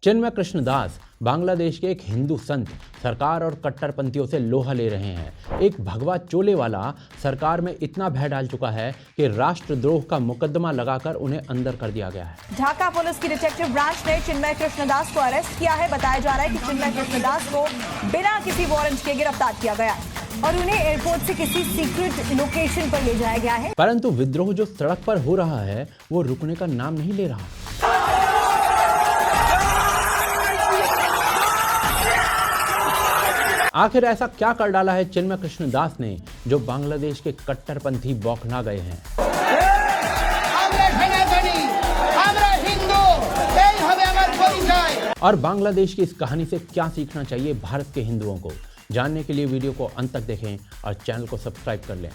चिन्मय कृष्णदास बांग्लादेश के एक हिंदू संत सरकार और कट्टरपंथियों से लोहा ले रहे हैं। एक भगवा चोले वाला सरकार में इतना भय डाल चुका है कि राष्ट्रद्रोह का मुकदमा लगाकर उन्हें अंदर कर दिया गया है। ढाका पुलिस की डिटेक्टिव ब्रांच ने चिन्मय कृष्णदास को अरेस्ट किया है। बताया जा रहा है कि चिन्मय कृष्णदास को बिना किसी वारंट के गिरफ्तार किया गया है और उन्हें एयरपोर्ट से किसी सीक्रेट लोकेशन पर ले जाया गया है। परंतु विद्रोह जो सड़क पर हो रहा है वो रुकने का नाम नहीं ले रहा। आखिर ऐसा क्या कर डाला है चिन्मय कृष्णदास ने जो बांग्लादेश के कट्टरपंथी बौखला गए हैं। और बांग्लादेश की इस कहानी से क्या सीखना चाहिए भारत के हिंदुओं को, जानने के लिए वीडियो को अंत तक देखें और चैनल को सब्सक्राइब कर लें।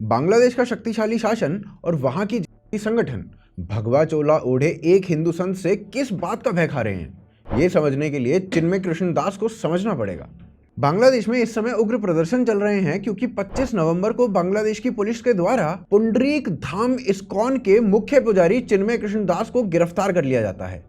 बांग्लादेश का शक्तिशाली शासन और वहां की संगठन भगवा चोला ओढ़े एक हिंदू संत से किस बात का भय खा रहे हैं, ये समझने के लिए चिन्मय कृष्णदास को समझना पड़ेगा। बांग्लादेश में इस समय उग्र प्रदर्शन चल रहे हैं क्योंकि 25 नवंबर को बांग्लादेश की पुलिस के द्वारा पुंडरीक धाम इस्कॉन के मुख्य पुजारी चिन्मय कृष्णदास को गिरफ्तार कर लिया जाता है।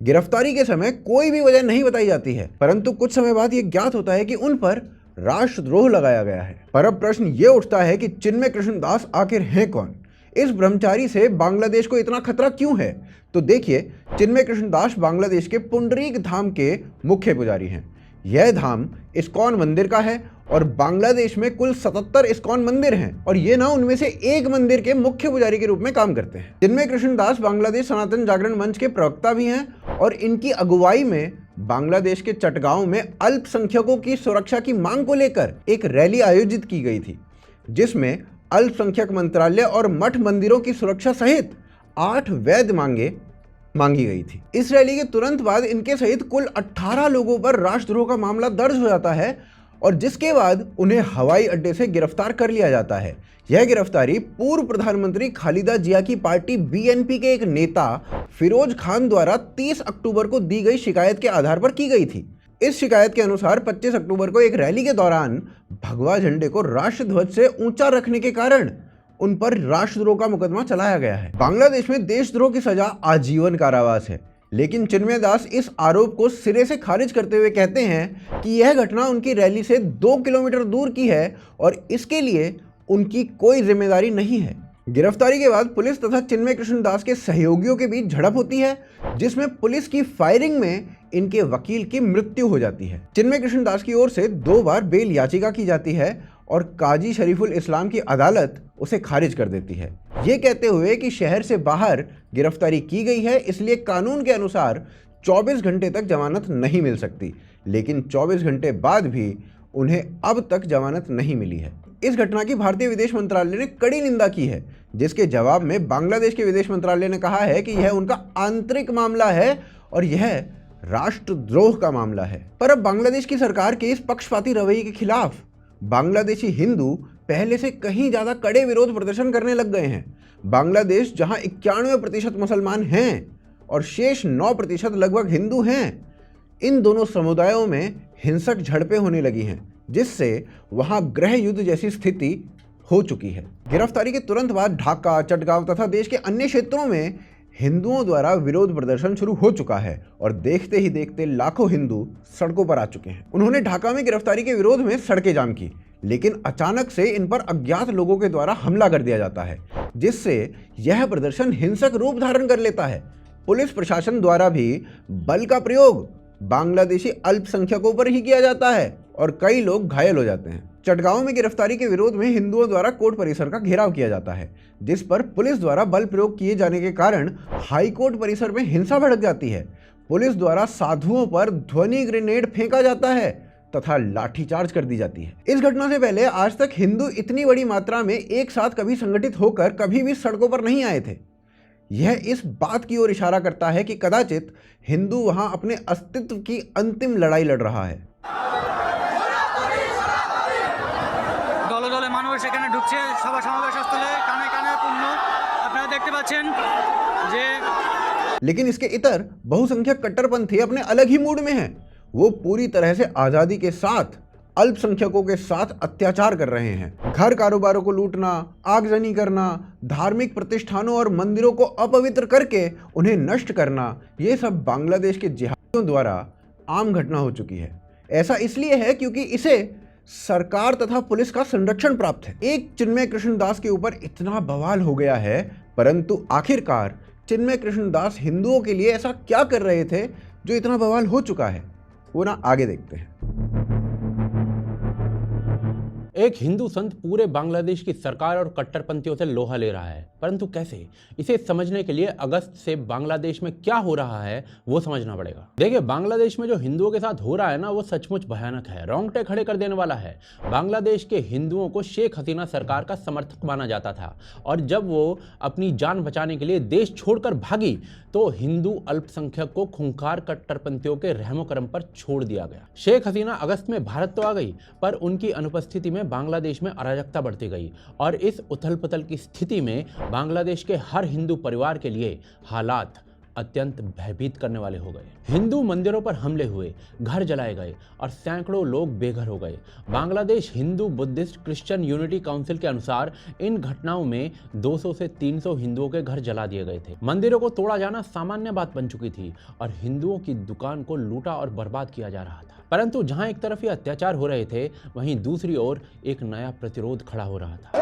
गिरफ्तारी के समय कोई भी वजह नहीं बताई जाती है, परंतु कुछ समय बाद यह ज्ञात होता है कि उन पर राष्ट्रद्रोह लगाया गया है। पर अब प्रश्न ये उठता है कि चिन्मय कृष्णदास आखिर हैं कौन? इस ब्रह्मचारी से बांग्लादेश को इतना खतरा क्यों है? तो देखिए, चिन्मय कृष्णदास बांग्लादेश के पुंडरीक धाम के मुख्य पुजारी हैं। यह धाम इस्कॉन मंदिर का है और बांग्लादेश में कुल 77 इस्कॉन मंदिर हैं और ये ना उनमें से एक मंदिर के मुख्य पुजारी के रूप में काम करते हैं। चिन्मय कृष्णदास बांग्लादेश सनातन जागरण मंच के प्रवक्ता भी हैं और इनकी अगुवाई में बांग्लादेश के चटगांव में अल्पसंख्यकों की सुरक्षा की मांग को लेकर एक रैली आयोजित की गई थी, जिसमें अल्पसंख्यक मंत्रालय और मठ मंदिरों की सुरक्षा सहित 8 वैध मांगी गई थी। इस रैली के तुरंत बाद इनके सहित कुल 18 लोगों पर राष्ट्रद्रोह का मामला दर्ज हो जाता है और जिसके बाद उन्हें हवाई अड्डे से गिरफ्तार कर लिया जाता है। यह गिरफ्तारी पूर्व प्रधानमंत्री खालिदा जिया की पार्टी बीएनपी के एक नेता फिरोज खान द्वारा 30 अक्टूबर को दी गई शिकायत के आधार पर की गई थी। इस शिकायत के अनुसार 25 अक्टूबर को एक रैली के दौरान भगवा झंडे को राष्ट्रध्वज से ऊंचा रखने के कारण उन पर राष्ट्रद्रोह का मुकदमा चलाया गया है। बांग्लादेश में देशद्रोह की सजा आजीवन कारावास है, लेकिन चिन्मय दास इस आरोप को सिरे से खारिज करते हुए कहते हैं कि यह घटना उनकी रैली से 2 किलोमीटर दूर की है और इसके लिए उनकी कोई जिम्मेदारी नहीं है। गिरफ्तारी के बाद पुलिस तथा चिन्मय कृष्णदास के सहयोगियों के बीच झड़प होती है, जिसमें पुलिस की फायरिंग में इनके वकील की मृत्यु हो जाती है। चिन्मय कृष्णदास की ओर से 2 बार बेल याचिका की जाती है और काजी शरीफुल इस्लाम की अदालत उसे खारिज कर देती है, ये कहते हुए कि शहर से बाहर गिरफ्तारी की गई है, इसलिए कानून के अनुसार 24 घंटे तक जमानत नहीं मिल सकती। लेकिन 24 घंटे बाद भी उन्हें अब तक जमानत नहीं मिली है। इस घटना की भारतीय विदेश मंत्रालय ने कड़ी निंदा की है, जिसके जवाब में बांग्लादेश के विदेश मंत्रालय ने कहा है कि यह उनका आंतरिक मामला है और यह राष्ट्रद्रोह का मामला है। पर अब बांग्लादेश की सरकार के इस पक्षपाती रवैये के खिलाफ बांग्लादेशी हिंदू पहले से कहीं ज्यादा कड़े विरोध प्रदर्शन करने लग गए हैं। बांग्लादेश जहां 91% मुसलमान हैं और शेष 9% लगभग हिंदू हैं, इन दोनों समुदायों में हिंसक झड़पें होने लगी हैं, जिससे वहां गृह युद्ध जैसी स्थिति हो चुकी है। गिरफ्तारी के तुरंत बाद ढाका, चटगांव तथा देश के अन्य क्षेत्रों में हिंदुओं द्वारा विरोध प्रदर्शन शुरू हो चुका है और देखते ही देखते लाखों हिंदू सड़कों पर आ चुके हैं। उन्होंने ढाका में गिरफ्तारी के विरोध में सड़कें जाम की, लेकिन अचानक से इन पर अज्ञात लोगों के द्वारा हमला कर दिया जाता है, जिससे यह प्रदर्शन हिंसक रूप धारण कर लेता है। पुलिस प्रशासन द्वारा भी बल का प्रयोग बांग्लादेशी अल्पसंख्यकों पर ही किया जाता है और कई लोग घायल हो जाते हैं। चटगांव में गिरफ्तारी के विरोध में हिंदुओं द्वारा कोर्ट परिसर का घेराव किया जाता है, जिस पर पुलिस द्वारा बल प्रयोग किए जाने के कारण हाई कोर्ट परिसर में हिंसा भड़क जाती है। पुलिस द्वारा साधुओं पर ध्वनि ग्रेनेड फेंका जाता है तथा लाठीचार्ज कर दी जाती है। इस घटना से पहले आज तक हिंदू इतनी बड़ी मात्रा में एक साथ कभी संगठित होकर कभी भी सड़कों पर नहीं आए थे। यह इस बात की ओर इशारा करता है कि कदाचित हिंदू वहां अपने अस्तित्व की अंतिम लड़ाई लड़ रहा है। दले दले मानुष সেখানে ঢুকছে সভা সমাবেশ স্থলে কানে কানে পূর্ণ আপনারা দেখতে পাচ্ছেন যে लेकिन इसके इतर बहुसंख्यक कट्टरपंथी अपने अलग ही मूड में हैं। वो पूरी तरह से आज़ादी के साथ अल्पसंख्यकों के साथ अत्याचार कर रहे हैं। घर कारोबारों को लूटना, आगजनी करना, धार्मिक प्रतिष्ठानों और मंदिरों को अपवित्र करके उन्हें नष्ट करना, ये सब बांग्लादेश के जिहादियों द्वारा आम घटना हो चुकी है। ऐसा इसलिए है क्योंकि इसे सरकार तथा पुलिस का संरक्षण प्राप्त है। एक चिन्मय कृष्णदास के ऊपर इतना बवाल हो गया है, परंतु आखिरकार चिन्मय कृष्णदास हिंदुओं के लिए ऐसा क्या कर रहे थे जो इतना बवाल हो चुका है, वो ना आगे देखते हैं। एक हिंदू संत पूरे बांग्लादेश की सरकार और कट्टरपंथियों से लोहा ले रहा है, परंतु कैसे? इसे समझने के लिए अगस्त से बांग्लादेश में क्या हो रहा है वो समझना पड़ेगा। देखिए, बांग्लादेश में जो हिंदुओं के साथ हो रहा है ना, वो सचमुच भयानक है, रोंगटे खड़े कर देने वाला है। बांग्लादेश के हिंदुओं को शेख हसीना सरकार का समर्थक माना जाता था, और जब वो अपनी जान बचाने के लिए देश छोड़कर भागी तो हिंदू अल्पसंख्यक को खूंखार कट्टरपंथियों के रहमो करम पर छोड़ दिया गया। शेख हसीना अगस्त में भारत तो आ गई, पर उनकी अनुपस्थिति में बांग्लादेश में अराजकता बढ़ती गई, और इस उथल पुथल की स्थिति में बांग्लादेश के हर हिंदू परिवार के लिए हालात अत्यंत भयभीत करने वाले हो गए। हिंदू मंदिरों पर हमले हुए, घर जलाए गए और सैकड़ों लोग बेघर हो गए। Bangladesh Hindu Buddhist Christian unity council के अनुसार इन घटनाओं में 200 से 300 हिंदुओं के घर जला दिए गए थे। मंदिरों को तोड़ा जाना सामान्य बात बन चुकी थी और हिंदुओं की दुकान को लूटा और बर्बाद किया जा रहा था। परंतु जहां एक तरफ ये अत्याचार हो रहे थे, वहीं दूसरी ओर एक नया प्रतिरोध खड़ा हो रहा था।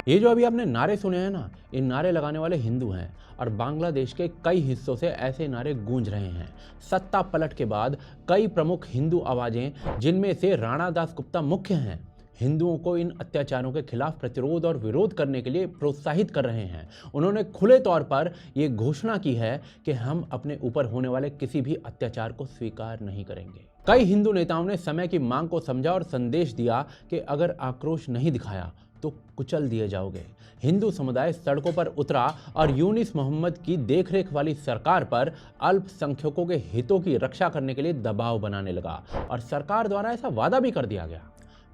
ये जो अभी आपने नारे सुने हैं ना, इन नारे लगाने वाले हिंदू हैं, और बांग्लादेश के कई हिस्सों से ऐसे नारे गूंज रहे हैं। सत्ता पलट के बाद कई प्रमुख हिंदू आवाजें, जिनमें से राणा दासगुप्ता मुख्य हैं, हिंदुओं को इन अत्याचारों के खिलाफ प्रतिरोध और विरोध करने के लिए प्रोत्साहित कर रहे हैं। उन्होंने खुले तौर पर ये घोषणा की है कि हम अपने ऊपर होने वाले किसी भी अत्याचार को स्वीकार नहीं करेंगे। कई हिंदू नेताओं ने समय की मांग को समझा और संदेश दिया कि अगर आक्रोश नहीं दिखाया तो कुचल दिए जाओगे। हिंदू समुदाय सड़कों पर उतरा और यूनिस मोहम्मद की देखरेख वाली सरकार पर अल्पसंख्यकों के हितों की रक्षा करने के लिए दबाव बनाने लगा, और सरकार द्वारा ऐसा वादा भी कर दिया गया।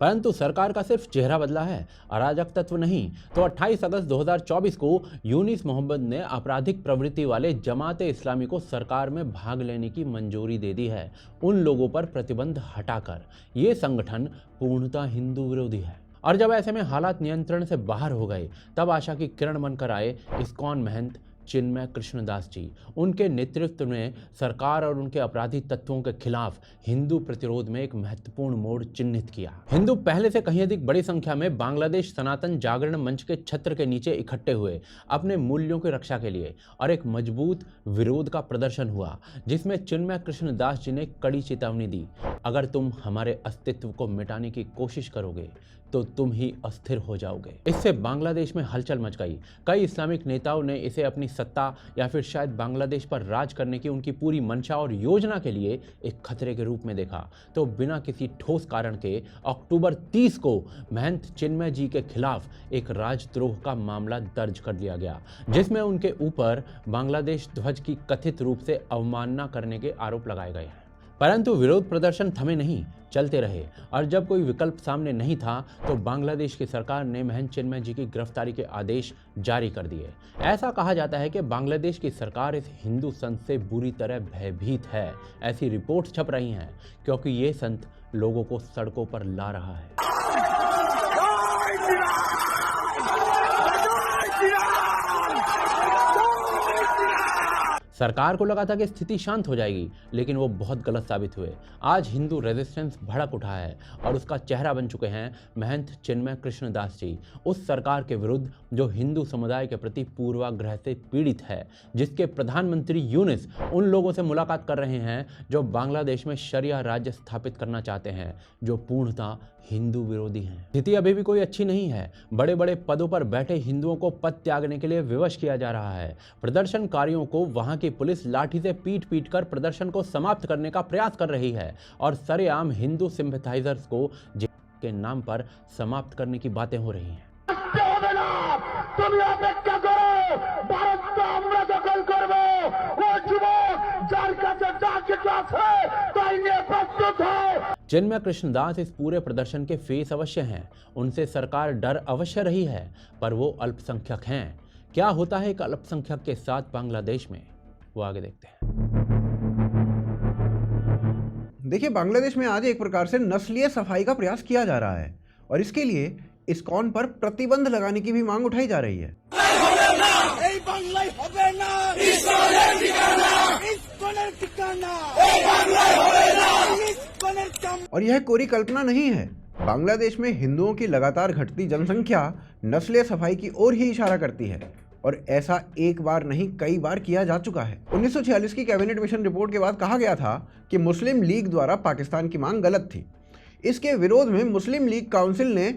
परंतु सरकार का सिर्फ चेहरा बदला है, अराजक तत्व नहीं। तो 28 अगस्त 2024 को यूनिस मोहम्मद ने आपराधिक प्रवृत्ति वाले जमाते इस्लामी को सरकार में भाग लेने की मंजूरी दे दी है, उन लोगों पर प्रतिबंध हटाकर। ये संगठन पूर्णतः हिंदू विरोधी है। और जब ऐसे में हालात नियंत्रण से बाहर हो गए, तब आशा की किरण बनकर आए इस्कॉन महंत चिन्मय कृष्णदास जी। उनके नेतृत्व में सरकार और उनके अपराधी तत्वों के खिलाफ हिंदू प्रतिरोध में एक महत्वपूर्ण मोड़ चिन्हित किया। हिंदू पहले से कहीं अधिक बड़ी संख्या में बांग्लादेश सनातन जागरण मंच के छत्र के नीचे इकट्ठे हुए अपने मूल्यों की रक्षा के लिए, और एक मजबूत विरोध का प्रदर्शन हुआ, जिसमें चिन्मय कृष्णदास जी ने कड़ी चेतावनी दी, अगर तुम हमारे अस्तित्व को मिटाने की कोशिश करोगे तो तुम ही अस्थिर हो जाओगे। इससे बांग्लादेश में हलचल मच गई। कई इस्लामिक नेताओं ने इसे अपनी सत्ता या फिर शायद बांग्लादेश पर राज करने की उनकी पूरी मंशा और योजना के लिए एक खतरे के रूप में देखा। तो बिना किसी ठोस कारण के अक्टूबर 30 को महंत चिन्मय जी के खिलाफ एक राजद्रोह का मामला दर्ज कर लिया गया, जिसमें उनके ऊपर बांग्लादेश ध्वज की कथित रूप से अवमानना करने के आरोप लगाए गए हैं। परंतु विरोध प्रदर्शन थमे नहीं, चलते रहे, और जब कोई विकल्प सामने नहीं था तो बांग्लादेश की सरकार ने महंत चिन्मय जी की गिरफ्तारी के आदेश जारी कर दिए। ऐसा कहा जाता है कि बांग्लादेश की सरकार इस हिंदू संत से बुरी तरह भयभीत है। ऐसी रिपोर्ट छप रही हैं, क्योंकि ये संत लोगों को सड़कों पर ला रहा है। सरकार को लगा था कि स्थिति शांत हो जाएगी, लेकिन वो बहुत गलत साबित हुए। आज हिंदू रेजिस्टेंस भड़क उठा है और उसका चेहरा बन चुके हैं महंत चिन्मय कृष्णदास जी, उस सरकार के विरुद्ध जो हिंदू समुदाय के प्रति पूर्वाग्रह से पीड़ित है, जिसके प्रधानमंत्री यूनिस उन लोगों से मुलाकात कर रहे हैं जो बांग्लादेश में शरिया राज्य स्थापित करना चाहते हैं, जो पूर्णतः हिंदू विरोधी हैं। स्थिति अभी भी कोई अच्छी नहीं है। बड़े बड़े पदों पर बैठे हिंदुओं को पद त्यागने के लिए विवश किया जा रहा है। प्रदर्शनकारियों को वहां की पुलिस लाठी से पीट कर प्रदर्शन को समाप्त करने का प्रयास कर रही है, और सरेआम हिंदू सिंपैथाइजर्स को के नाम पर समाप्त करने की बातें हो रही हैं। चिन्मय कृष्णदास इस पूरे प्रदर्शन के फेस अवश्य हैं, उनसे सरकार डर अवश्य रही है, पर वो अल्पसंख्यक हैं। क्या होता है एक अल्पसंख्यक के साथ बांग्लादेश में, वो आगे देखते हैं। देखिए, बांग्लादेश में आज एक प्रकार से नस्लीय सफाई का प्रयास किया जा रहा है और इसके लिए इस्कॉन पर प्रतिबंध लगाने की भी मांग उठाई जा रही है। और यह कोरी कल्पना नहीं है। बांग्लादेश में हिंदुओं की लगातार घटती जनसंख्या नस्लीय सफाई की ओर ही इशारा करती है और ऐसा एक बार नहीं कई बार किया जा चुका है। 1946 की कैबिनेट मिशन रिपोर्ट के बाद कहा गया था कि मुस्लिम लीग द्वारा पाकिस्तान की मांग गलत थी। इसके विरोध में मुस्लिम लीग काउंसिल ने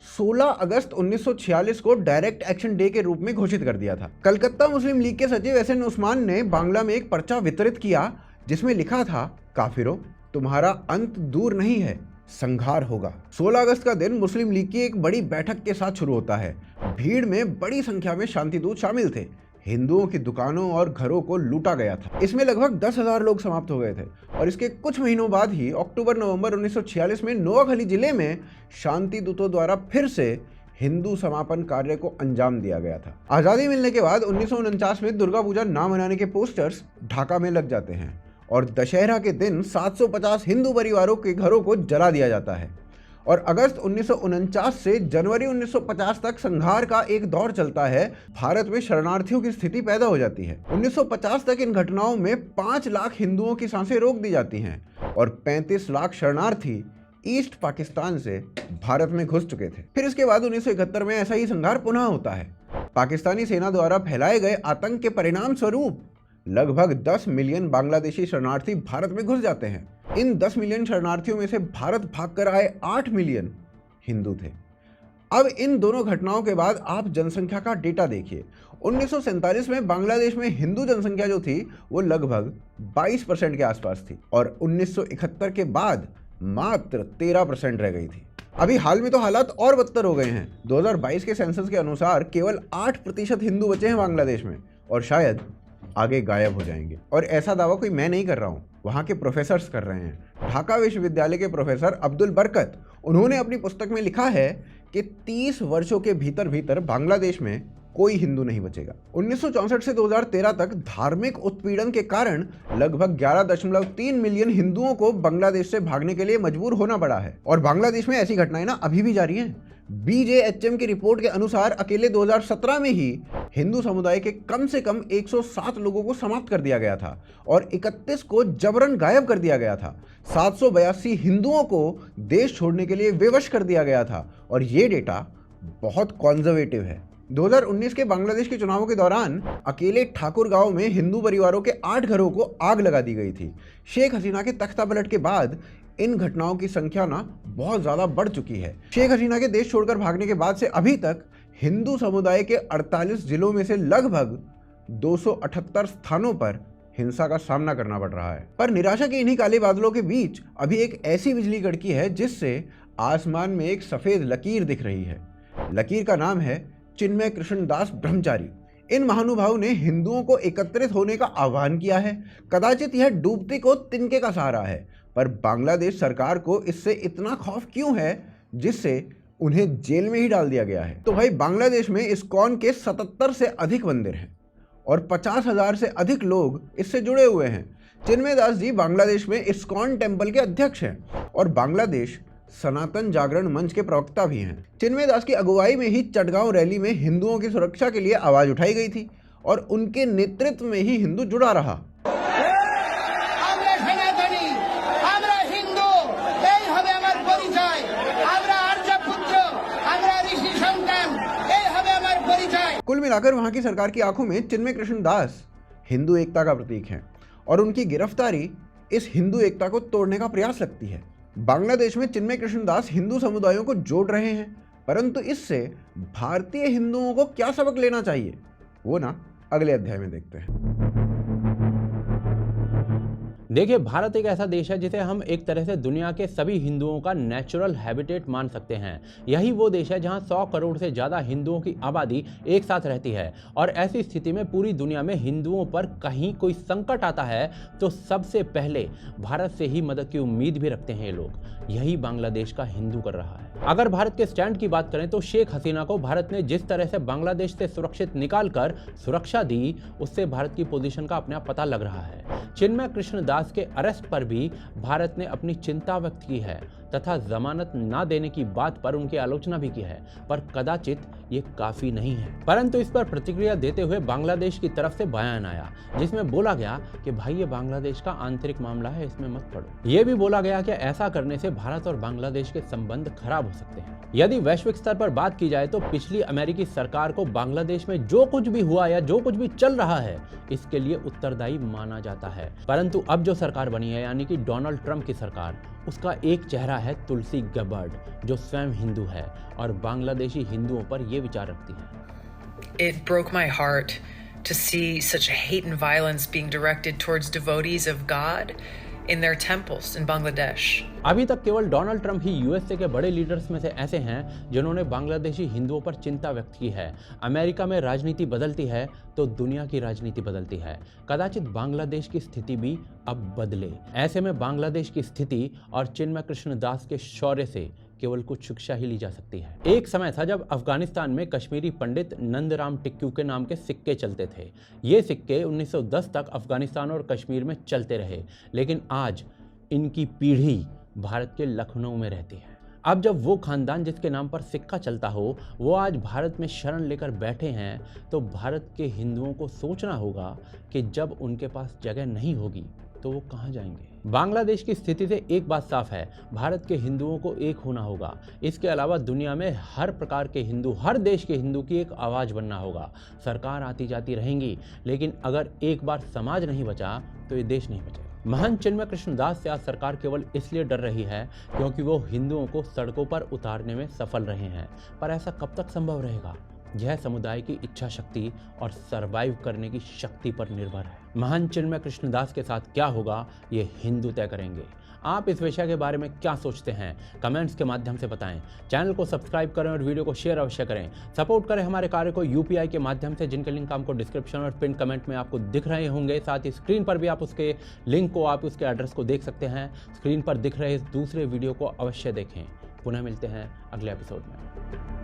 16 अगस्त 1946 को डायरेक्ट एक्शन डे के रूप में घोषित कर दिया था। कलकत्ता मुस्लिम लीग के सचिव एसएन उस्मान ने बांग्ला में एक पर्चा वितरित किया जिसमें लिखा था, काफिरों, तुम्हारा अंत दूर नहीं है, संघार होगा। 16 अगस्त का दिन मुस्लिम लीग की एक बड़ी बैठक के साथ शुरू होता है। भीड़ में बड़ी संख्या में शांतिदूत शामिल थे। हिंदुओं की दुकानों और घरों को लूटा गया था। इसमें लगभग 10,000 लोग समाप्त हो गए थे और इसके कुछ महीनों बाद ही अक्टूबर-नवंबर 1946 में नोआखली जिले में शांतिदूतों द्वारा फिर से हिंदू समापन कार्य को अंजाम दिया गया था। आज़ादी मिलने के बाद 1949 में दुर्गा पूजा ना मनाने के पोस्टर्स ढाका में लग जाते हैं और दशहरा के दिन 750 हिंदू परिवारों के घरों को जला दिया जाता है और अगस्त 1949 से जनवरी 1950 तक संघार का एक दौर चलता है। भारत में शरणार्थियों की स्थिति पैदा हो जाती है। 1950 तक इन घटनाओं में 5 लाख हिंदुओं की सांसें रोक दी जाती हैं और 35 लाख शरणार्थी ईस्ट पाकिस्तान से भारत में घुस चुके थे। फिर इसके बाद 1971 में ऐसा ही संघार पुनः होता है। पाकिस्तानी सेना द्वारा फैलाए गए आतंक के परिणाम स्वरूप लगभग 10 मिलियन बांग्लादेशी शरणार्थी भारत में घुस जाते हैं। इन 10 मिलियन शरणार्थियों में से भारत भागकर आए 8 मिलियन हिंदू थे। अब इन दोनों घटनाओं के बाद आप जनसंख्या का डेटा देखिए। 1947 में बांग्लादेश में हिंदू जनसंख्या जो थी वो लगभग 22% के आसपास थी और 1971 के बाद मात्र 13% रह गई थी। अभी हाल में तो हालात और बदतर हो गए हैं। 2022 के सेंसस के अनुसार केवल 8% हिंदू बचे हैं बांग्लादेश में और शायद आगे गायब हो जाएंगे। और ऐसा दावा कोई मैं नहीं कर रहा हूँ, वहाँ के प्रोफेसर्स कर रहे हैं। ढाका विश्वविद्यालय के प्रोफेसर अब्दुल बरकत, उन्होंने अपनी पुस्तक में लिखा है कि 30 वर्षों के भीतर बांग्लादेश में कोई हिंदू नहीं बचेगा। 1964 से 2013 तक धार्मिक उत्पीड़न के कारण लगभग 11.3 मिलियन हिंदुओं को बांग्लादेश से भागने के लिए मजबूर होना पड़ा है और बांग्लादेश में ऐसी घटनाएं ना अभी भी जारी हैं। BJHM की रिपोर्ट के अनुसार अकेले 2017 में ही हिंदू समुदाय के कम से कम 107 लोगों को समाप्त कर दिया गया था और 31 को जबरन गायब कर दिया गया था। 782 हिंदुओं को देश छोड़ने के लिए विवश कर दिया गया था और ये डेटा बहुत कॉन्जर्वेटिव है। 2019 के बांग्लादेश के चुनावों के दौरान अकेले ठाकुर गांव में हिंदू परिवारों के 8 घरों को आग लगा दी गई थी। शेख हसीना के तख्तापलट के बाद इन घटनाओं की संख्या ना बहुत ज्यादा बढ़ चुकी है। शेख हसीना के देश छोड़कर भागने के बाद से अभी तक हिंदू समुदाय के 48 जिलों में से लगभग 278 स्थानों पर हिंसा का सामना करना पड़ रहा है। पर निराशा के इन्हीं काले बादलों के बीच अभी एक ऐसी बिजली कड़की है जिससे आसमान में एक सफेद लकीर दिख रही है। लकीर का नाम है चिन्मय कृष्णदास ब्रह्मचारी। इन महानुभाव ने हिंदुओं को एकत्रित होने का आह्वान किया है। कदाचित यह डूबते को तिनके का सहारा है, पर बांग्लादेश सरकार को इससे इतना खौफ क्यों है जिससे उन्हें जेल में ही डाल दिया गया है? तो भाई, बांग्लादेश में इस्कॉन के 77 से अधिक मंदिर हैं और 50,000 से अधिक लोग इससे जुड़े हुए हैं। चिन्मय दास जी बांग्लादेश में इस्कॉन टेम्पल के अध्यक्ष हैं और बांग्लादेश सनातन जागरण मंच के प्रवक्ता भी हैं। चिन्मय दास की अगुवाई में ही चटगांव रैली में हिंदुओं की सुरक्षा के लिए आवाज उठाई गई थी और उनके नेतृत्व में ही हिंदू जुड़ा रहा। कुल मिलाकर वहां की सरकार की आंखों में चिन्मय कृष्णदास हिंदू एकता का प्रतीक हैं और उनकी गिरफ्तारी इस हिंदू एकता को तोड़ने का प्रयास लगती है। बांग्लादेश में चिन्मय कृष्णदास हिंदू समुदायों को जोड़ रहे हैं, परंतु इससे भारतीय हिंदुओं को क्या सबक लेना चाहिए वो ना अगले अध्याय में देखते हैं। देखिए, भारत एक ऐसा देश है जिसे हम एक तरह से दुनिया के सभी हिंदुओं का नेचुरल हैबिटेट मान सकते हैं। यही वो देश है जहां 100 करोड़ से ज़्यादा हिंदुओं की आबादी एक साथ रहती है और ऐसी स्थिति में पूरी दुनिया में हिंदुओं पर कहीं कोई संकट आता है तो सबसे पहले भारत से ही मदद की उम्मीद भी रखते हैं ये लोग। यही बांग्लादेश का हिंदू कर रहा है। अगर भारत के स्टैंड की बात करें तो शेख हसीना को भारत ने जिस तरह से बांग्लादेश से सुरक्षित निकालकर सुरक्षा दी, उससे भारत की पोजीशन का अपने आप पता लग रहा है। चिन्मय कृष्ण दास के अरेस्ट पर भी भारत ने अपनी चिंता व्यक्त की है तथा जमानत ना देने की बात पर उनकी आलोचना भी की है, पर कदाचित ये काफी नहीं है। परंतु इस पर प्रतिक्रिया देते हुए बांग्लादेश की तरफ से बयान आया जिसमें बोला गया कि भाई ये बांग्लादेश का आंतरिक मामला है, इसमें मत पड़ो। ये भी बोला गया कि ऐसा करने से भारत और बांग्लादेश के संबंध खराब हो सकते हैं। यदि वैश्विक स्तर पर बात की जाए तो पिछली अमेरिकी सरकार को बांग्लादेश में जो कुछ भी हुआ या जो कुछ भी चल रहा है इसके लिए उत्तरदायी माना जाता है। परंतु अब जो सरकार बनी है यानी कि डोनाल्ड ट्रंप की सरकार, उसका एक चेहरा है तुलसी गब्बार्ड जो स्वयं हिंदू है और बांग्लादेशी हिंदुओं पर यह विचार रखती है। It broke my heart to see such hate and violence being directed towards devotees of God in their temples in Bangladesh. अभी तक केवल डोनाल्ड ट्रंप ही यूएसए के बड़े लीडर्स में से ऐसे हैं जिन्होंने बांग्लादेशी हिंदुओं पर चिंता व्यक्त की है। अमेरिका में राजनीति बदलती है तो दुनिया की राजनीति बदलती है। कदाचित बांग्लादेश की स्थिति भी अब बदले। ऐसे में बांग्लादेश की स्थिति और चिन्मय कृष्ण दास के शौर्य से केवल कुछ शिक्षा ही ली जा सकती है। एक समय था जब अफगानिस्तान में कश्मीरी पंडित नंदराम टिक्कू के नाम के सिक्के चलते थे। ये सिक्के 1910 तक अफगानिस्तान और कश्मीर में चलते रहे, लेकिन आज इनकी पीढ़ी भारत के लखनऊ में रहती है। अब जब वो खानदान जिसके नाम पर सिक्का चलता हो वो आज भारत में शरण लेकर बैठे हैं तो भारत के हिंदुओं को सोचना होगा कि जब उनके पास जगह नहीं होगी तो वो कहाँ जाएंगे। बांग्लादेश की स्थिति से एक बात साफ है, भारत के हिंदुओं को एक होना होगा। इसके अलावा दुनिया में हर प्रकार के हिंदू, हर देश के हिंदू की एक आवाज़ बनना होगा। सरकार आती जाती रहेंगी, लेकिन अगर एक बार समाज नहीं बचा तो ये देश नहीं बचेगा। महंत चिन्मय कृष्ण दास से आज सरकार केवल इसलिए डर रही है क्योंकि वो हिंदुओं को सड़कों पर उतारने में सफल रहे हैं, पर ऐसा कब तक संभव रहेगा? यह समुदाय की इच्छा शक्ति और सरवाइव करने की शक्ति पर निर्भर है। महंत चिन्मय कृष्ण दास के साथ क्या होगा ये हिंदू तय करेंगे। आप इस विषय के बारे में क्या सोचते हैं कमेंट्स के माध्यम से बताएं। चैनल को सब्सक्राइब करें और वीडियो को शेयर अवश्य करें। सपोर्ट करें हमारे कार्य को यूपीआई के माध्यम से, जिनके लिंक आपको डिस्क्रिप्शन और पिन कमेंट में आपको दिख रहे होंगे। साथ ही स्क्रीन पर भी आप उसके लिंक को, आप उसके एड्रेस को देख सकते हैं। स्क्रीन पर दिख रहे इस दूसरे वीडियो को अवश्य देखें। पुनः मिलते हैं अगले एपिसोड में।